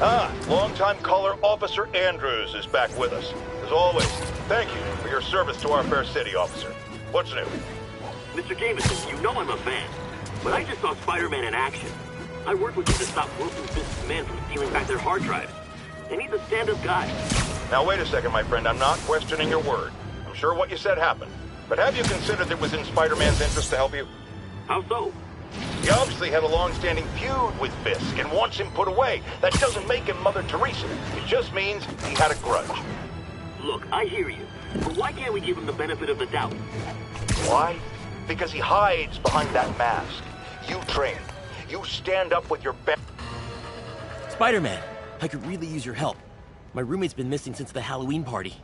Longtime caller Officer Andrews is back with us. As always, thank you for your service to our fair city, officer. What's new? Mr. Jameson, you know I'm a fan, but I just saw Spiderman in action. I worked with him to stop Wilson's businessmen from stealing back their hard drives. And he's a stand-up guy. Now wait a second, my friend. I'm not questioning your word. I'm sure what you said happened. But have you considered it was in Spider-Man's interest to help you? How so? He obviously had a long-standing feud with Fisk and wants him put away. That doesn't make him Mother Teresa. It just means he had a grudge. Look, I hear you. But why can't we give him the benefit of the doubt? Why? Because he hides behind that mask. You train. You stand up with your best. Spider-Man, I could really use your help. My roommate's been missing since the Halloween party.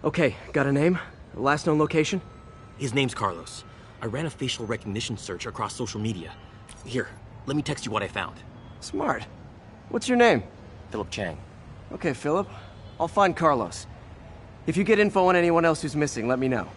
Okay, got a name? Last known location? His name's Carlos. I ran a facial recognition search across social media. Here, let me text you what I found. Smart. What's your name? Philip Chang. Okay, Philip. I'll find Carlos. If you get info on anyone else who's missing, let me know.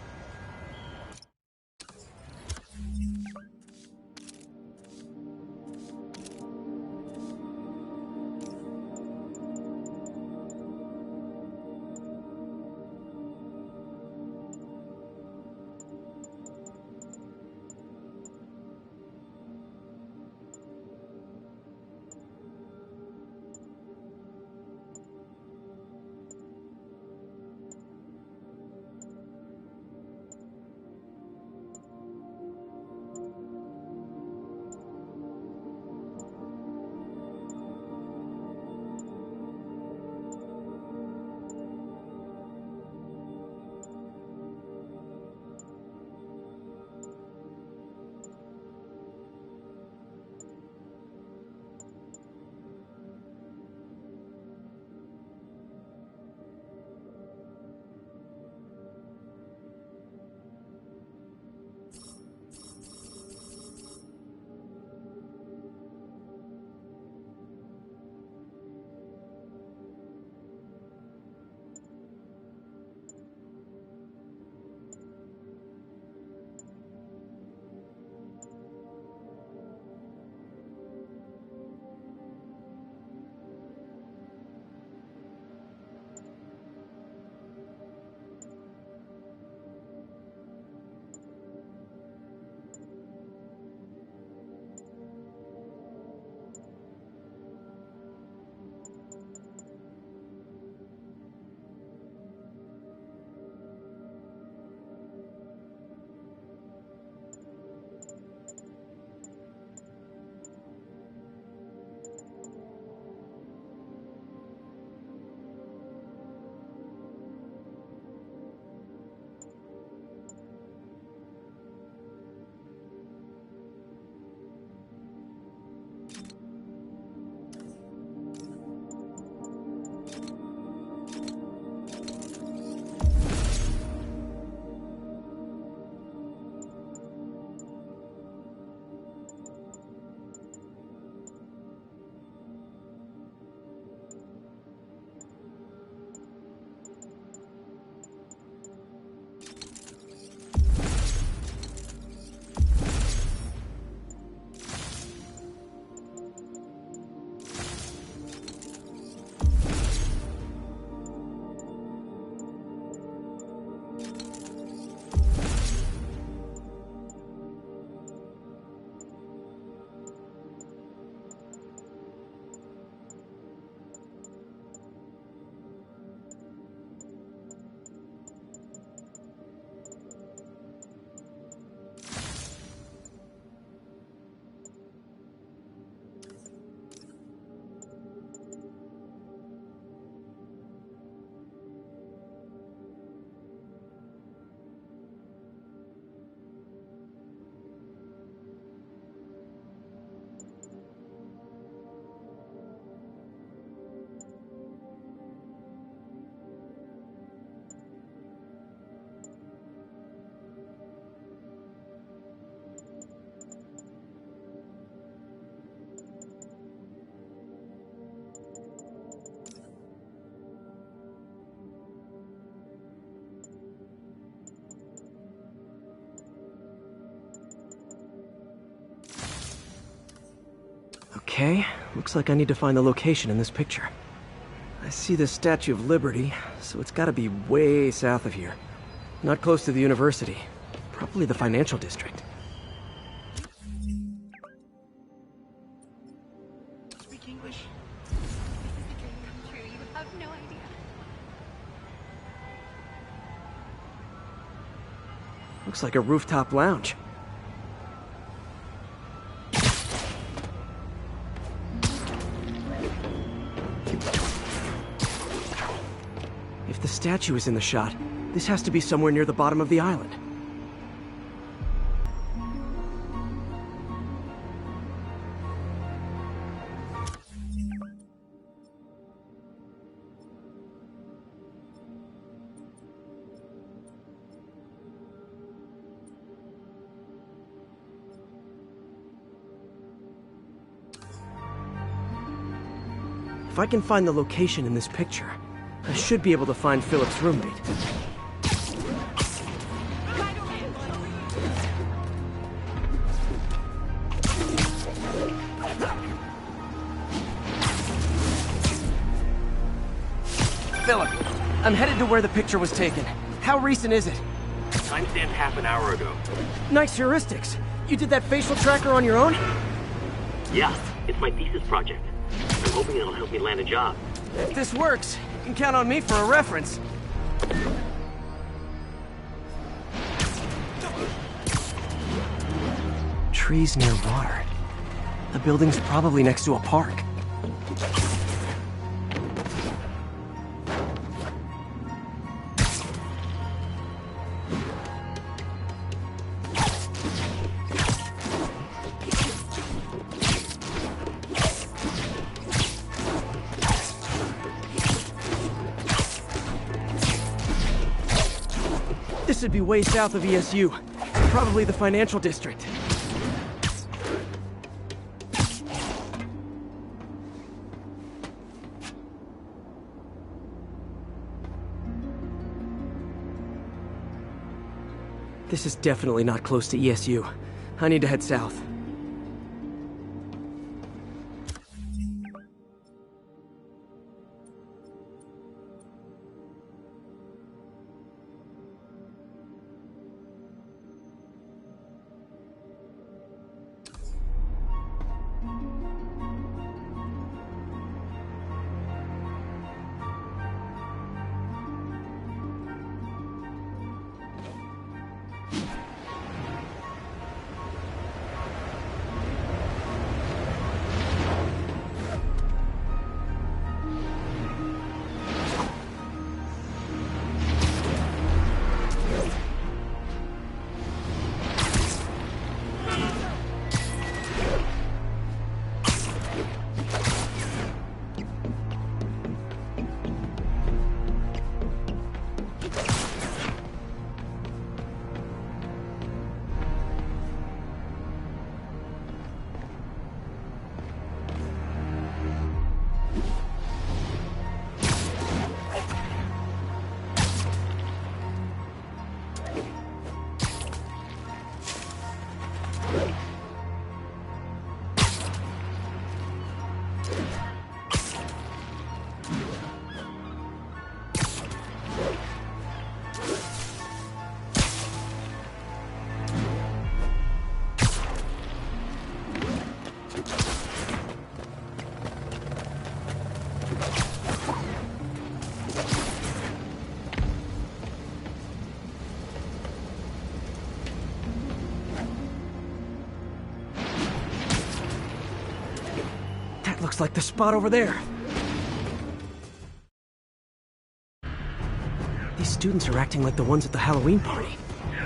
Okay, looks like I need to find the location in this picture. I see the Statue of Liberty, so it's gotta be way south of here. Not close to the university. Probably the financial district. Speak English? This is a dream come true. You have no idea. Looks like a rooftop lounge. If the statue is in the shot, this has to be somewhere near the bottom of the island. If I can find the location in this picture, I should be able to find Philip's roommate. Philip, I'm headed to where the picture was taken. How recent is it? Timestamp half an hour ago. Nice heuristics. You did that facial tracker on your own? Yeah, it's my thesis project. I'm hoping it'll help me land a job. If this works, you can count on me for a reference. Trees near water. The building's probably next to a park. This would be way south of ESU. Probably the financial district. This is definitely not close to ESU. I need to head south. Looks like the spot over there. These students are acting like the ones at the Halloween party.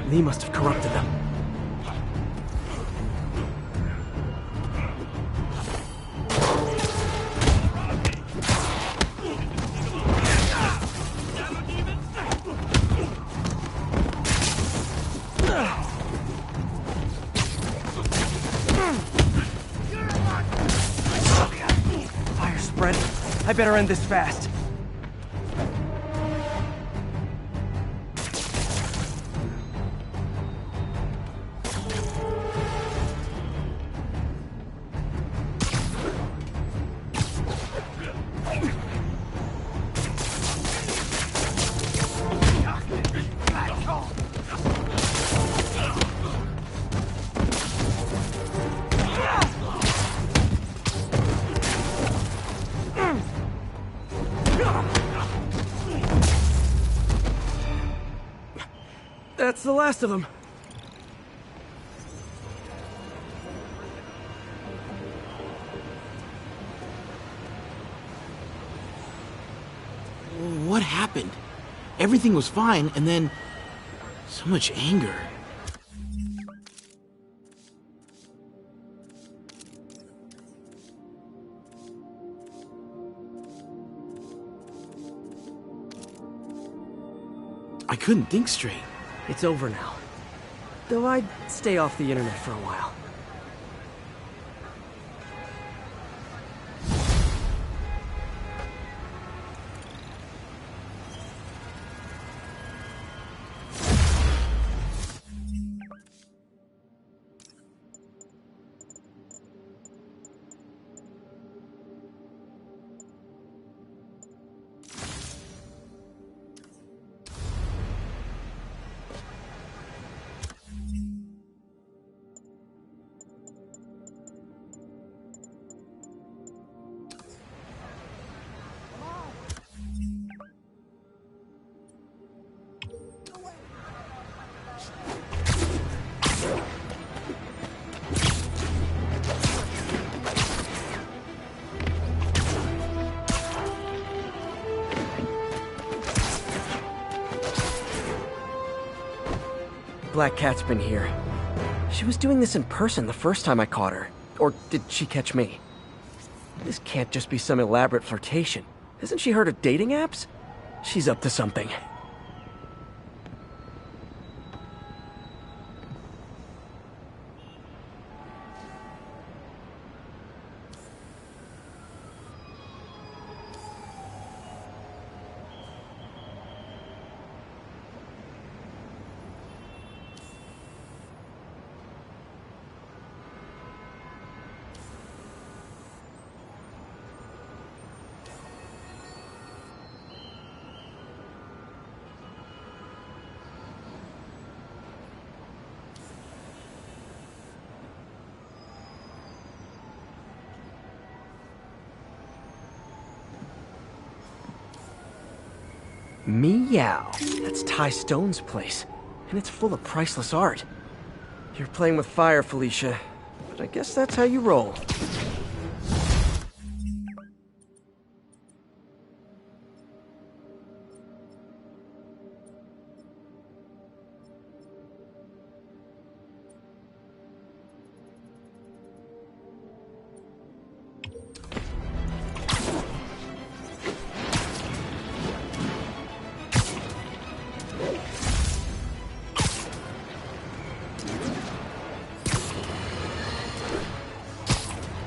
Lee must have corrupted them. I better end this fast. that's the last of them. What happened? Everything was fine, and then so much anger. I couldn't think straight. It's over now. Though I'd stay off the internet for a while. Black Cat's been here. She was doing this in person the first time I caught her. Or did she catch me? This can't just be some elaborate flirtation. Hasn't she heard of dating apps? She's up to something. Meow. That's Ty Stone's place, and it's full of priceless art. You're playing with fire, Felicia, but I guess that's how you roll.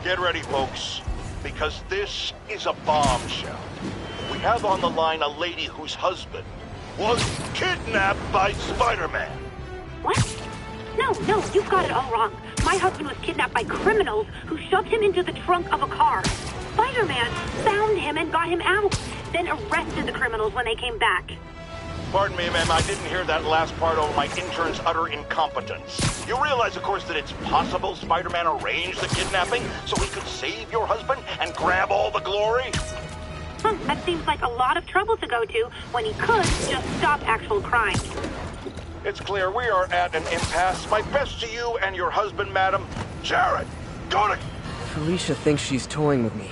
Get ready, folks, because this is a bombshell. We have on the line a lady whose husband was kidnapped by Spiderman. What? No, you've got it all wrong. My husband was kidnapped by criminals who shoved him into the trunk of a car. Spider-Man found him and got him out, then arrested the criminals when they came back. Pardon me, ma'am, I didn't hear that last part over my intern's utter incompetence. You realize, of course, that it's possible Spider-Man arranged the kidnapping so he could save your husband and grab all the glory? That seems like a lot of trouble to go to when he could just stop actual crime. It's clear we are at an impasse. My best to you and your husband, madam. Jared, go to... Felicia thinks she's toying with me,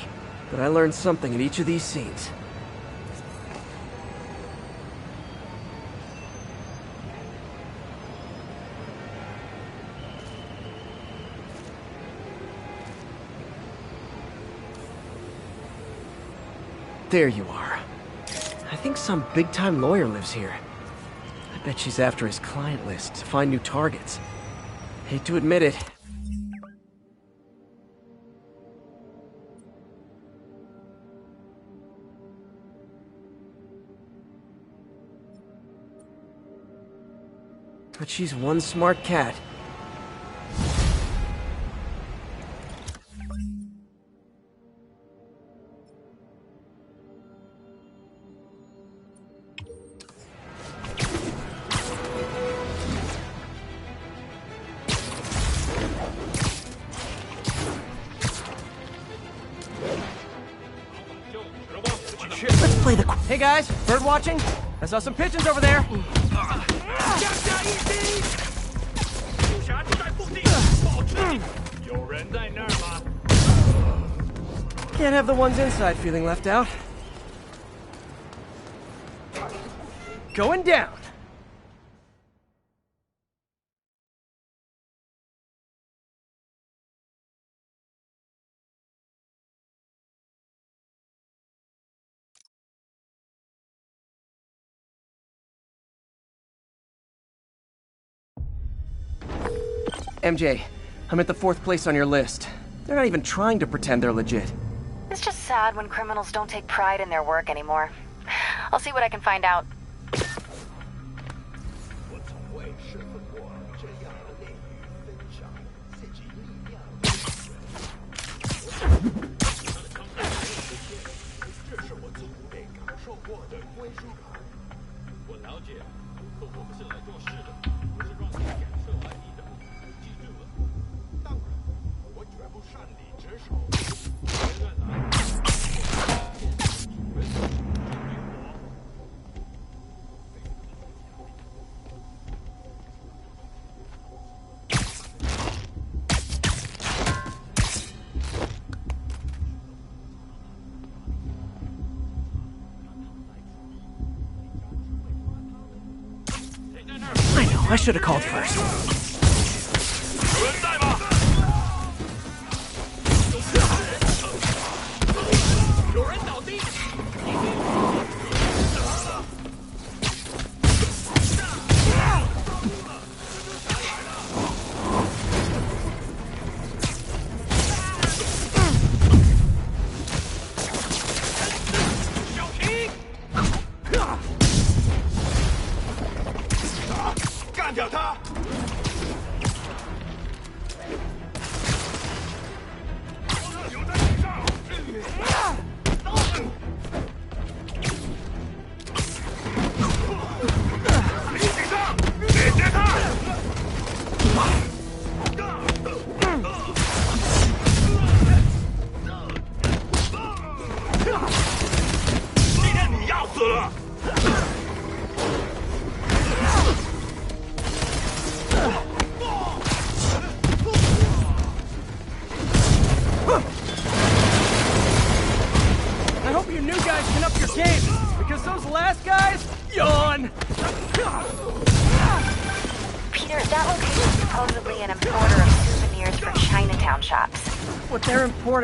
but I learned something at each of these scenes. There you are. I think some big-time lawyer lives here. I bet she's after his client list to find new targets. Hate to admit it. But she's one smart cat. Let's play the... Hey guys, bird watching? I saw some pigeons over there. Can't have the ones inside feeling left out. Going down. MJ, I'm at the 4th place on your list. They're not even trying to pretend they're legit. It's just sad when criminals don't take pride in their work anymore. I'll see what I can find out. I should have called first.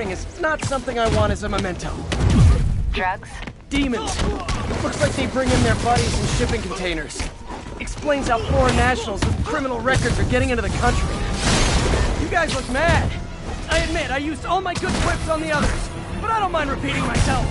Is not something I want as a memento. Drugs? Demons. Looks like they bring in their buddies in shipping containers. Explains how foreign nationals with criminal records are getting into the country. You guys look mad. I admit, I used all my good quips on the others, but I don't mind repeating myself.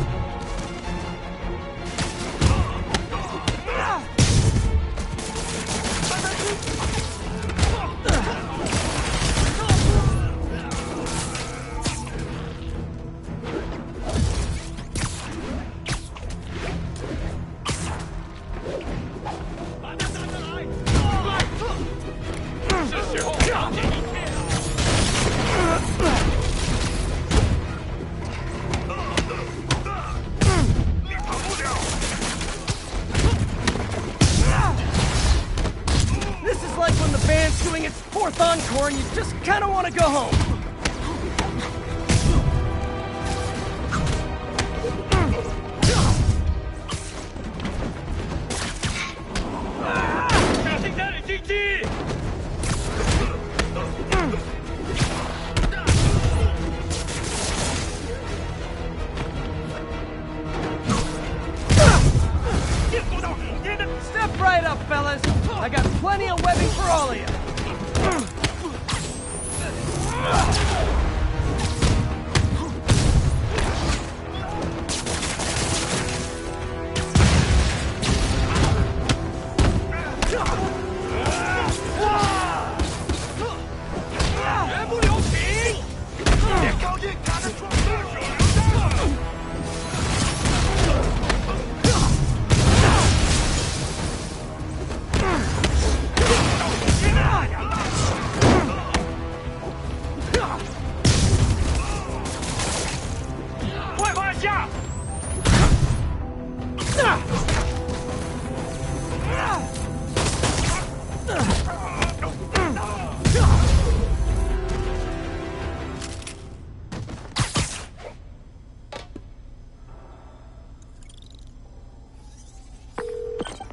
Encore and you just kind of want to go home. Step right up, fellas. I got plenty of webbing for all of you.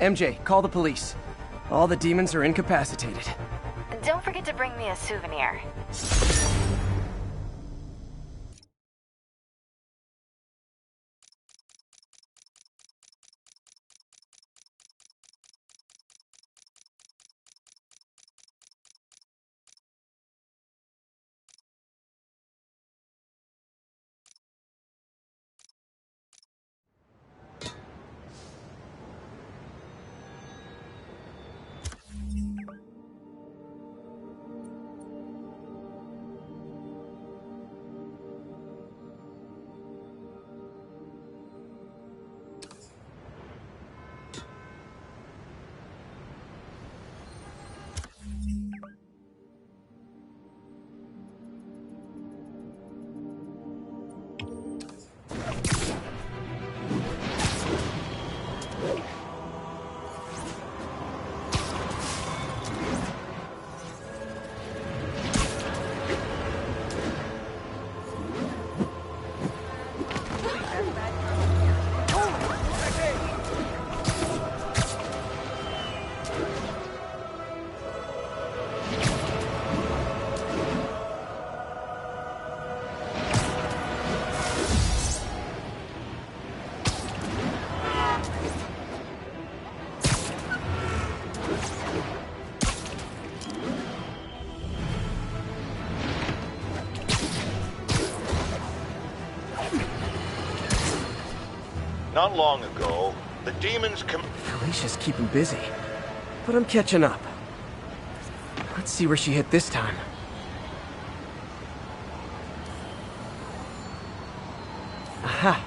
MJ, call the police. All the demons are incapacitated. Don't forget to bring me a souvenir. Not long ago, the demons Felicia's keeping busy, but I'm catching up. Let's see where she hit this time. Aha!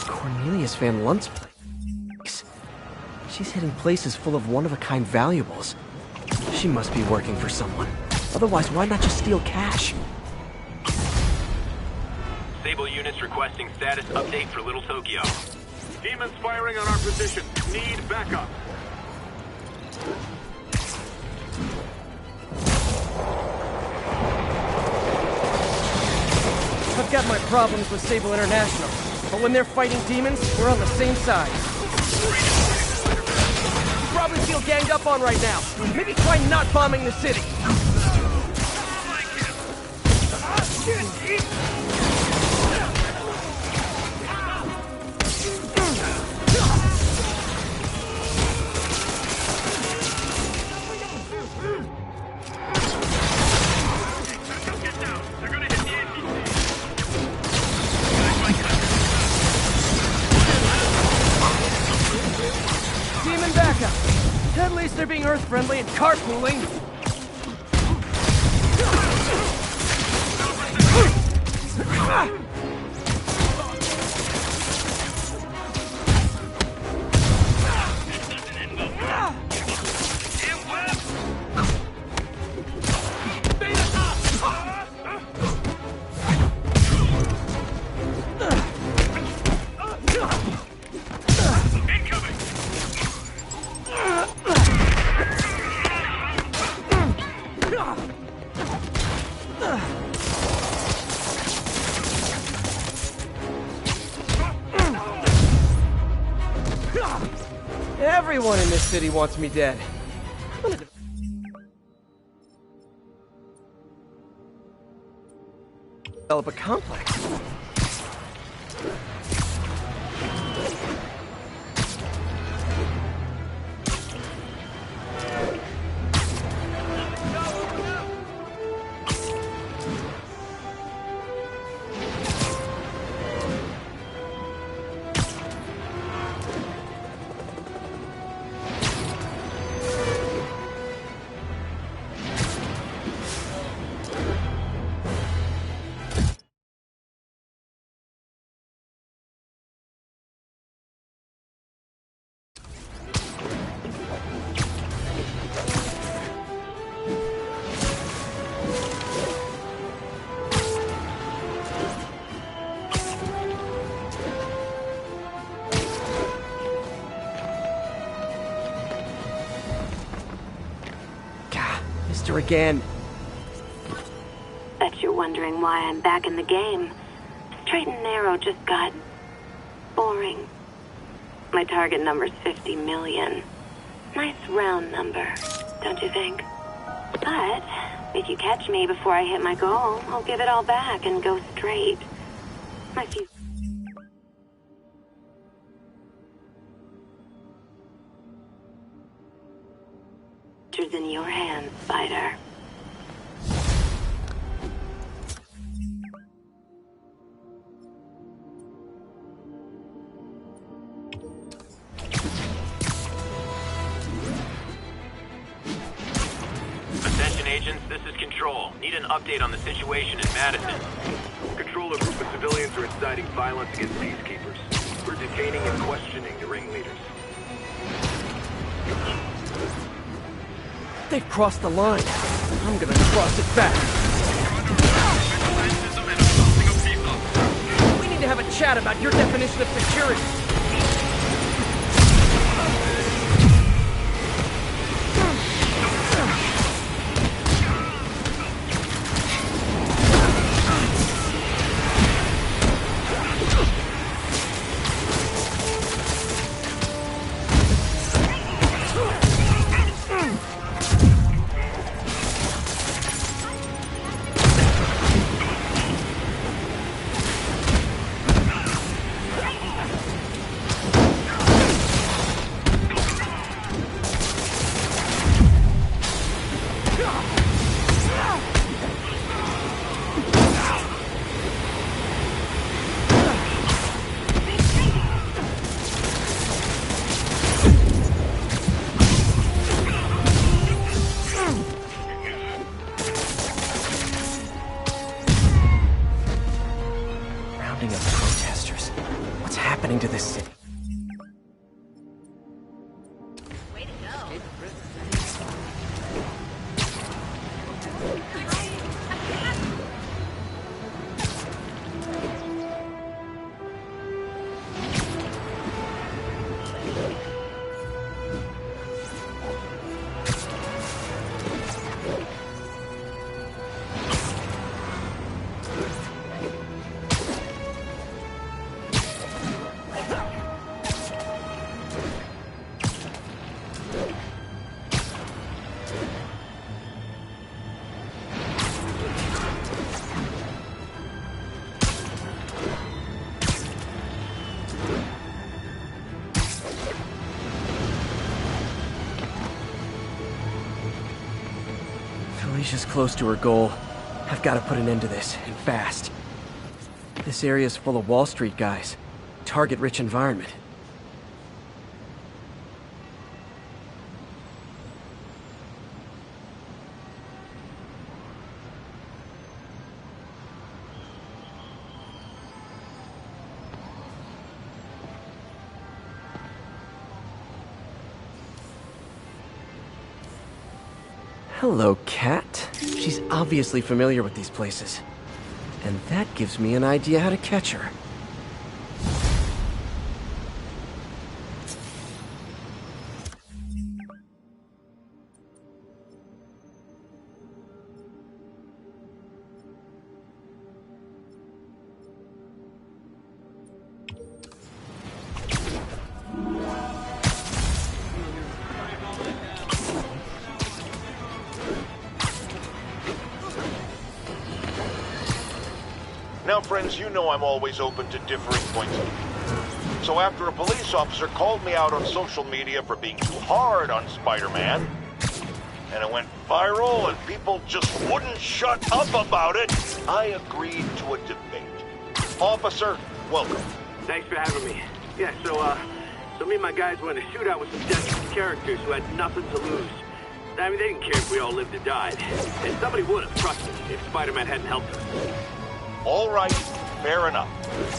Cornelius Van Lunt's place. She's hitting places full of one-of-a-kind valuables. She must be working for someone. Otherwise, why not just steal cash? Sable units requesting status update for Little Tokyo. Demons firing on our position. Need backup. I've got my problems with Sable International, but when they're fighting demons, we're on the same side. You probably feel ganged up on right now. Maybe try not bombing the city. Demon backup. At least they're being Earth-friendly and carpooling. Everyone in this city wants me dead. I'm gonna develop a complex. Mister again. Bet you're wondering why I'm back in the game. Straight and narrow just got boring. My target number's 50 million. Nice round number, don't you think? But if you catch me before I hit my goal, I'll give it all back and go straight. My future's in your hands, Spider. Attention agents, this is Control. Need an update on the situation in Madison. Control, a group of civilians are inciting violence against peacekeepers. We're detaining and questioning the ringleaders. They've crossed the line. I'm gonna cross it back. We need to have a chat about your definition of security. To this city. Way to go. Felicia's close to her goal. I've got to put an end to this, and fast. This area's full of Wall Street guys. Target-rich environment. Hello, Cat. She's obviously familiar with these places. And that gives me an idea how to catch her. Now, friends, you know I'm always open to differing points of view. So after a police officer called me out on social media for being too hard on Spider-Man, and it went viral and people just wouldn't shut up about it, I agreed to a debate. Officer, welcome. Thanks for having me. Yeah, so me and my guys went in a shootout with some desperate characters who had nothing to lose. I mean, they didn't care if we all lived or died. And somebody would have, trust me, if Spider-Man hadn't helped us. All right, fair enough.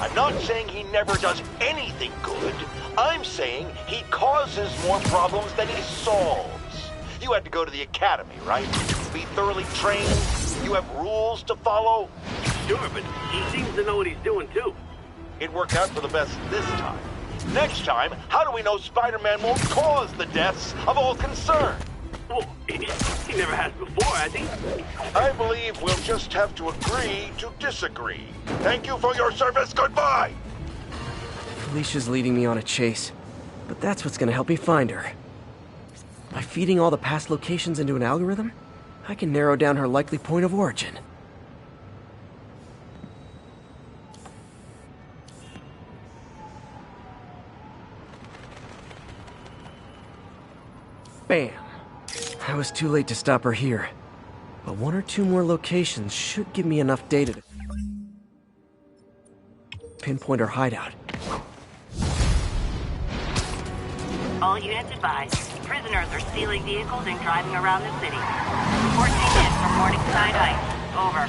I'm not saying he never does anything good. I'm saying he causes more problems than he solves. You had to go to the academy, right? Be thoroughly trained? You have rules to follow? Sure, but he seems to know what he's doing, too. It worked out for the best this time. Next time, how do we know Spider-Man won't cause the deaths of all concerned? Well, he never has before, has he? I believe we'll just have to agree to disagree. Thank you for your service. Goodbye! Felicia's leading me on a chase. But that's what's gonna help me find her. By feeding all the past locations into an algorithm, I can narrow down her likely point of origin. Bam! I was too late to stop her here. But one or two more locations should give me enough data to pinpoint her hideout. All units advised. Prisoners are stealing vehicles and driving around the city. Report came in from Morningside Ice. Over.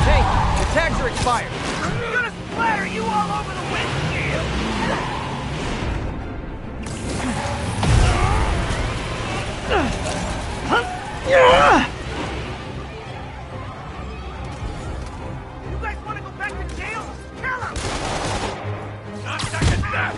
Hey, the tags are expired. I'm gonna splatter you all over the windshield! You guys wanna go back to jail? Tell them! Not second that!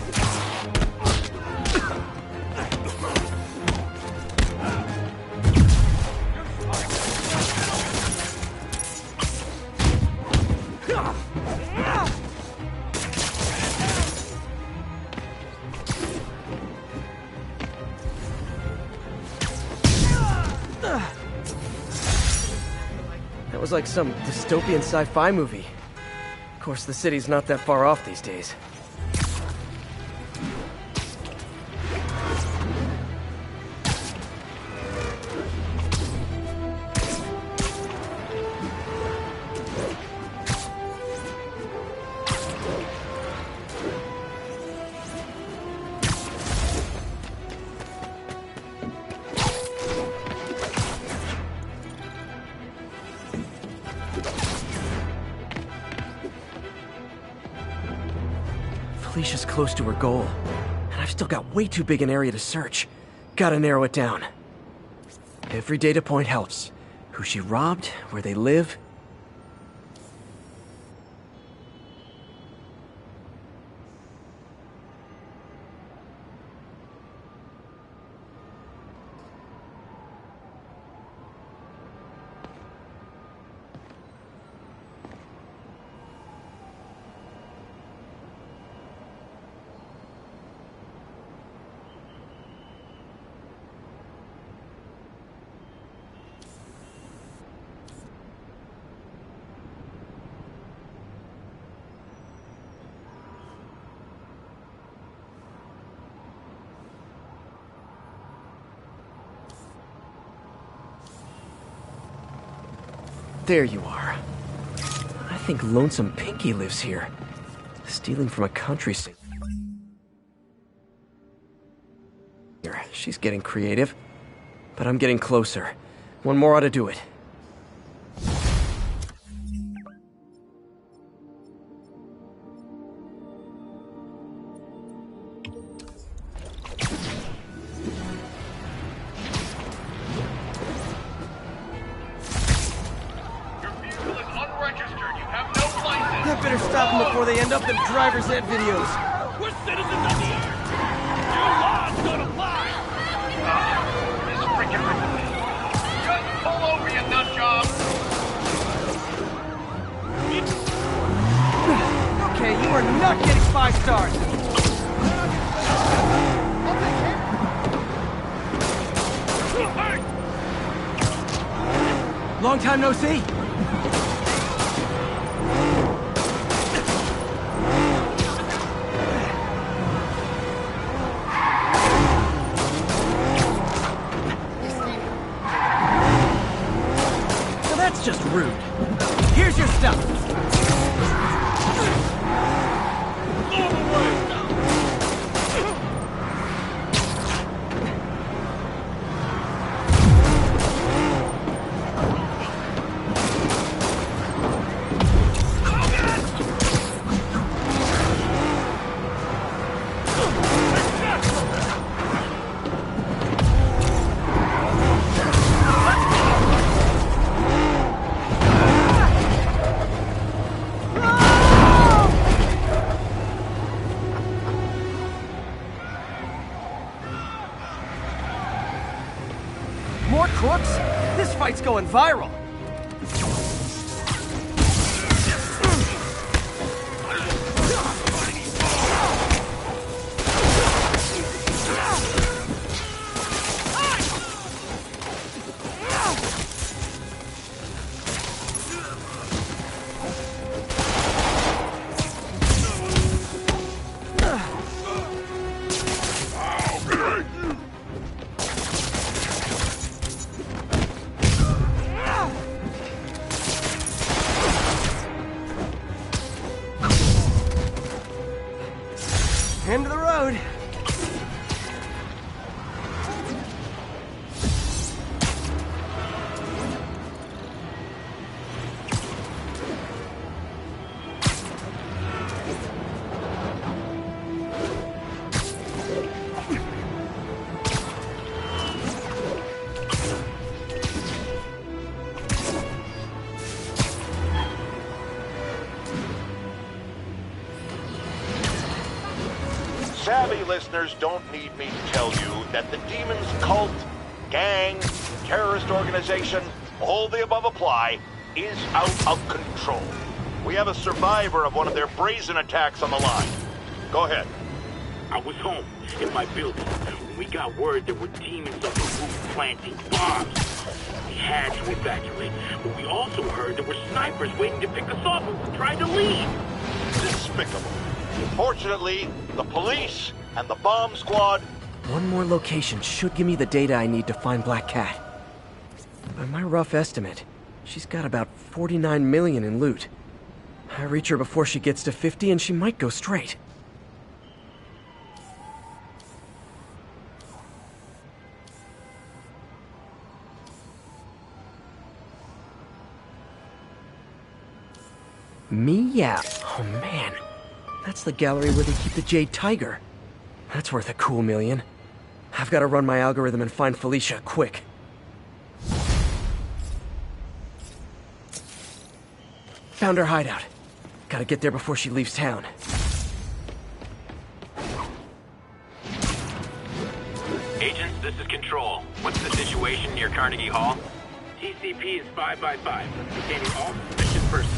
That was like some dystopian sci-fi movie. Of course, the city's not that far off these days. Felicia's close to her goal, and I've still got way too big an area to search. Gotta narrow it down. Every data point helps. Who she robbed, where they live. There you are. I think Lonesome Pinky lives here. Stealing from a country singer. She's getting creative. But I'm getting closer. One more ought to do it. I better stop them before they end up in driver's ed videos. We're citizens of the earth! Your laws don't apply! This freaking just pull over, you nut job! Okay, you are not getting 5 stars. Long time no see. That's just rude. Here's your stuff. More crooks? This fight's going viral. End of the road. Savvy listeners don't need me to tell you that the Demon's cult, gang, terrorist organization, all the above apply, is out of control. We have a survivor of one of their brazen attacks on the line. Go ahead. I was home, in my building, when we got word there were demons on the roof planting bombs. We had to evacuate, but we also heard there were snipers waiting to pick us off and we tried to leave. Despicable. Fortunately, the police and the bomb squad... One more location should give me the data I need to find Black Cat. By my rough estimate, she's got about 49 million in loot. I reach her before she gets to 50 and she might go straight. Meow. Oh man. That's the gallery where they keep the Jade Tiger. That's worth a cool million. I've got to run my algorithm and find Felicia, quick. Found her hideout. Gotta get there before she leaves town. Agents, this is Control. What's the situation near Carnegie Hall? TCP is 5 by 5, containing all suspicious persons.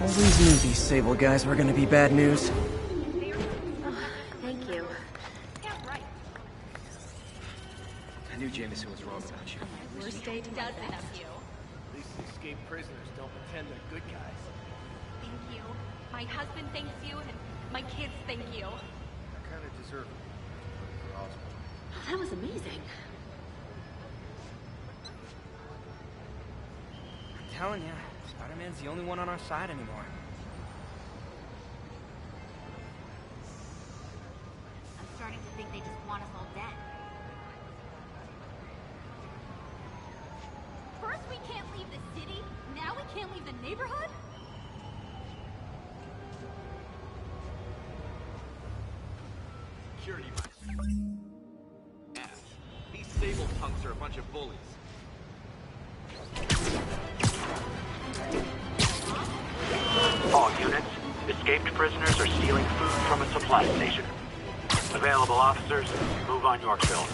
Always knew these Sable guys were gonna be bad news. Thank you. I knew Jameson was wrong about you. Worst day doesn't of you. At least the escaped prisoners don't pretend they're good guys. Thank you. My husband thanks you, and my kids thank you. I kind of deserve it. For Osborn. That was amazing. I'm telling you, Spider-Man's the only one on our side anymore. I'm starting to think they just want us all dead. First we can't leave the city, now we can't leave the neighborhood? Security device. F. These Sable punks are a bunch of bullies. All units, escaped prisoners are stealing food from a supply station. Available officers, move on Yorkville.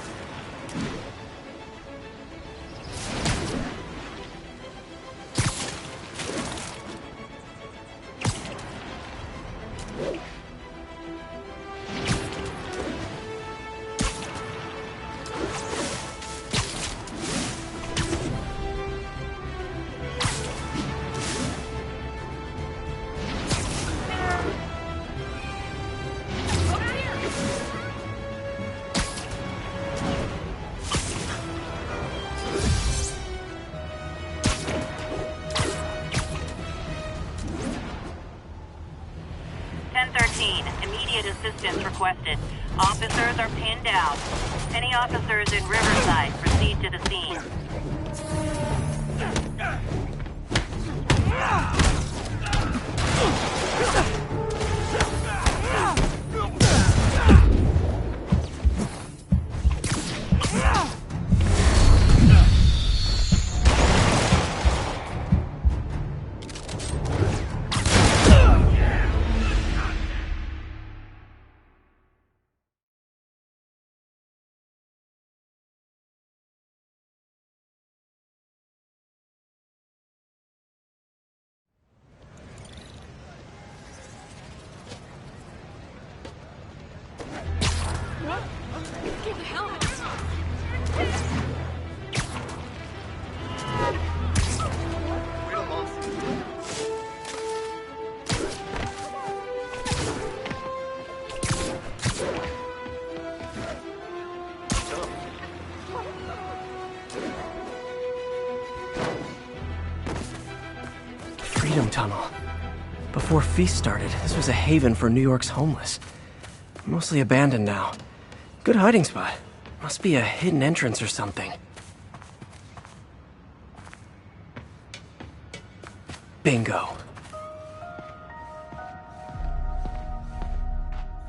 assistance requested. Officers are pinned down. Any officers in Riverside, proceed to the scene. Get the hell out. Freedom Tunnel. Before Feast started, this was a haven for New York's homeless. Mostly abandoned now. Good hiding spot. Must be a hidden entrance or something. Bingo.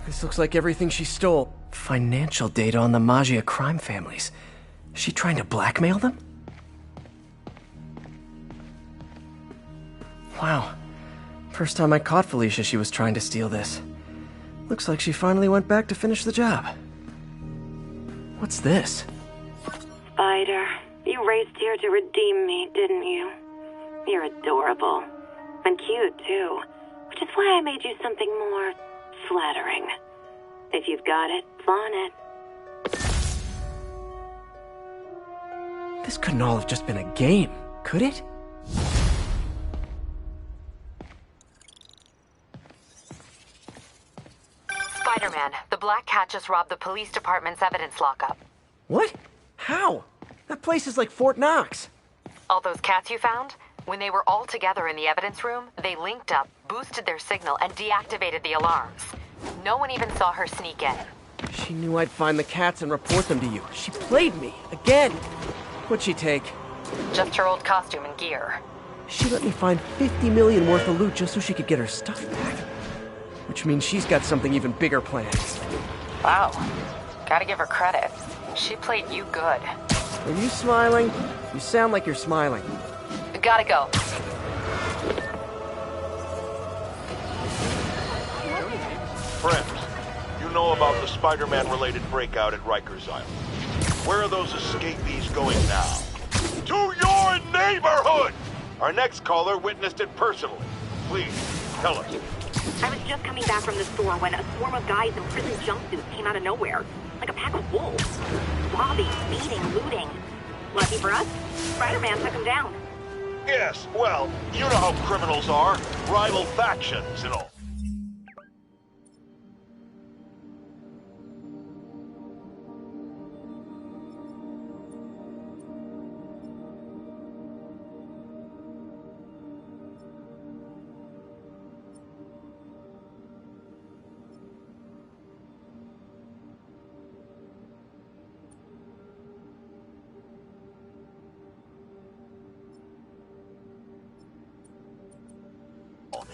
This looks like everything she stole. Financial data on the Maggia crime families. Is she trying to blackmail them? Wow. First time I caught Felicia, she was trying to steal this. Looks like she finally went back to finish the job. What's this? Spider, you raced here to redeem me, didn't you? You're adorable. And cute, too. Which is why I made you something more flattering. If you've got it, flaunt it. This couldn't all have just been a game, could it? Spider-Man, the Black Cat just robbed the police department's evidence lockup. What? How? That place is like Fort Knox. All those cats you found? When they were all together in the evidence room, they linked up, boosted their signal, and deactivated the alarms. No one even saw her sneak in. She knew I'd find the cats and report them to you. She played me, again. What'd she take? Just her old costume and gear. She let me find 50 million worth of loot just so she could get her stuff back. Which means she's got something even bigger planned. Wow. Gotta give her credit. She played you good. Are you smiling? You sound like you're smiling. Gotta go. Friends, you know about the Spider-Man-related breakout at Rikers Island. Where are those escapees going now? To your neighborhood! Our next caller witnessed it personally. Please, tell us. I was just coming back from the store when a swarm of guys in prison jumpsuits came out of nowhere. Like a pack of wolves. Robbing, beating, looting. Lucky for us, Spider-Man took them down. Yes, well, you know how criminals are. Rival factions and all.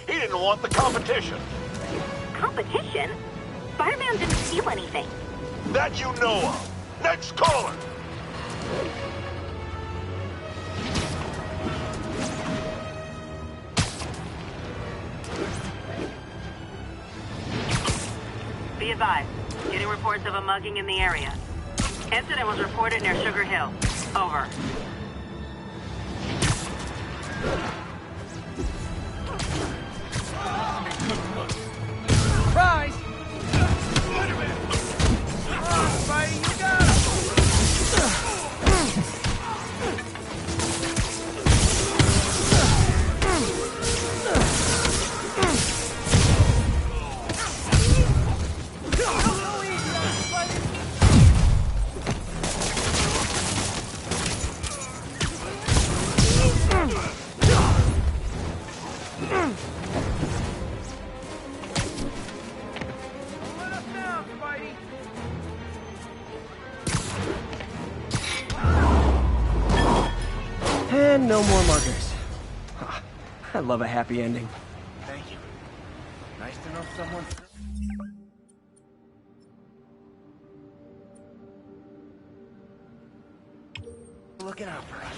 He didn't want the competition. Competition? Spider-Man didn't steal anything. That you know of. Next caller. Be advised, getting reports of a mugging in the area. Incident was reported near Sugar Hill. Over. Surprise! Spider-Man! Spidey, you got him! And no more margars. Ha, I love a happy ending. Thank you. Nice to know someone... looking out for us.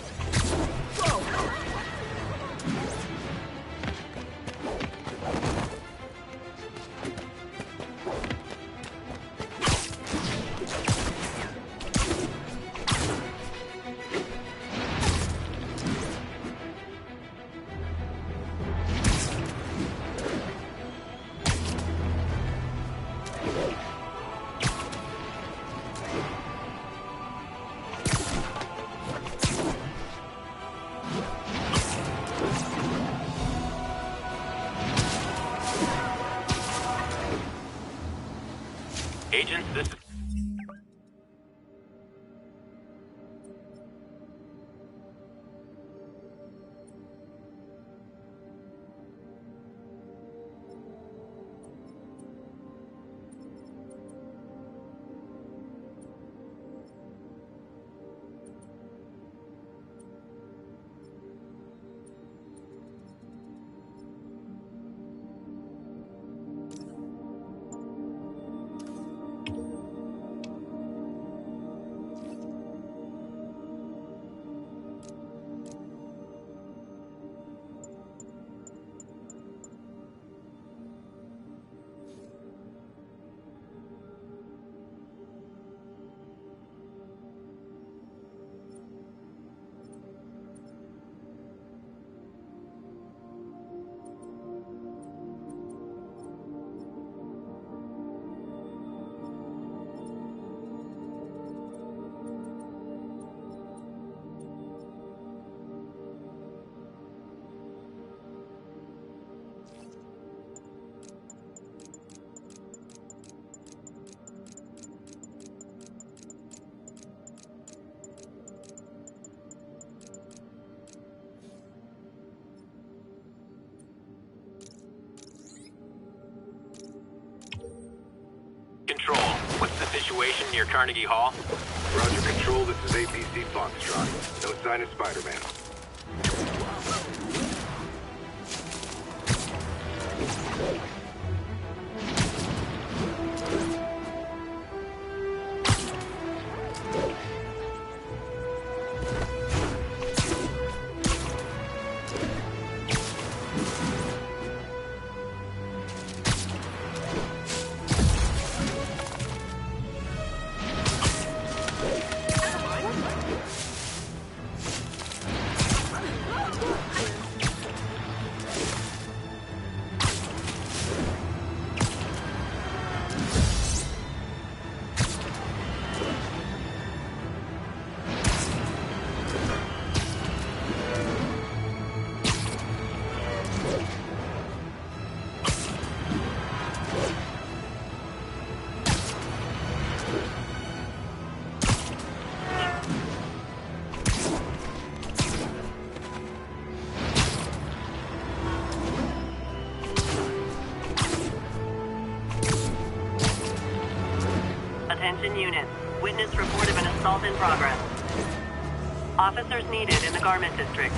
Agents, this is... Control, what's the situation near Carnegie Hall? Roger, Control, this is APC Foxtrot. No sign of Spider-Man. Attention units. Witness report of an assault in progress. Officers needed in the garment district.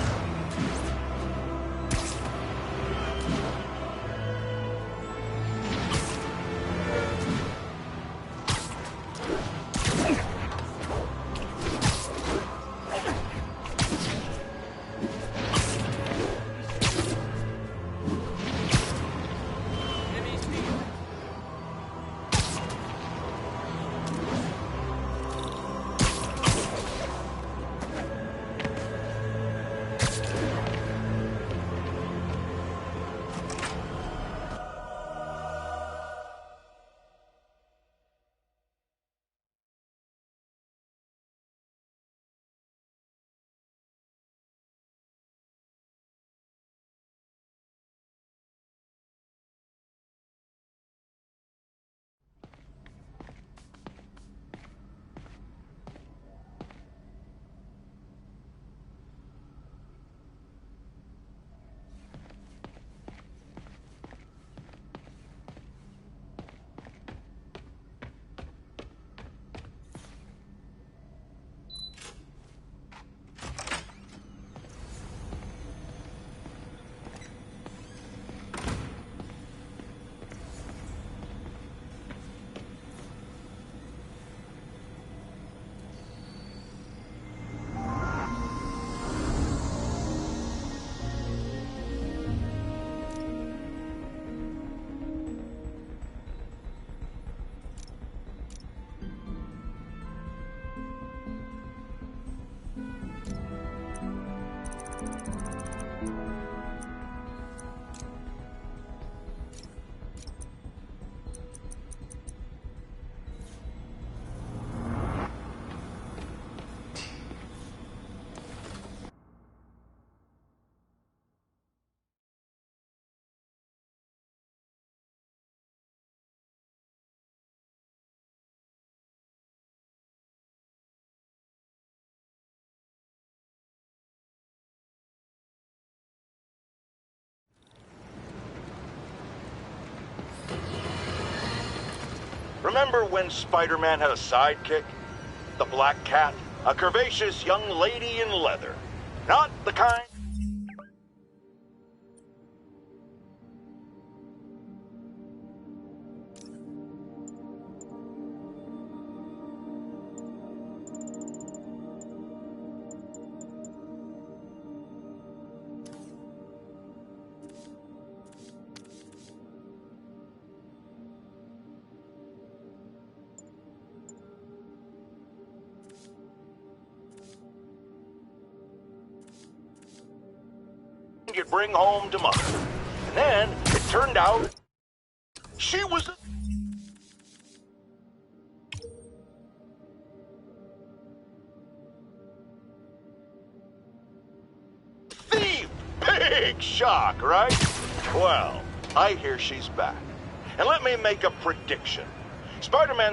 Remember when Spider-Man had a sidekick? The Black Cat, a curvaceous young lady in leather. Not the kind... you'd bring home to Mother. And then it turned out she was a thief! Big shock, right? Well, I hear she's back. And let me make a prediction. Spider-Man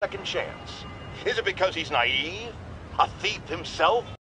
second chance. Is it because he's naive? A thief himself?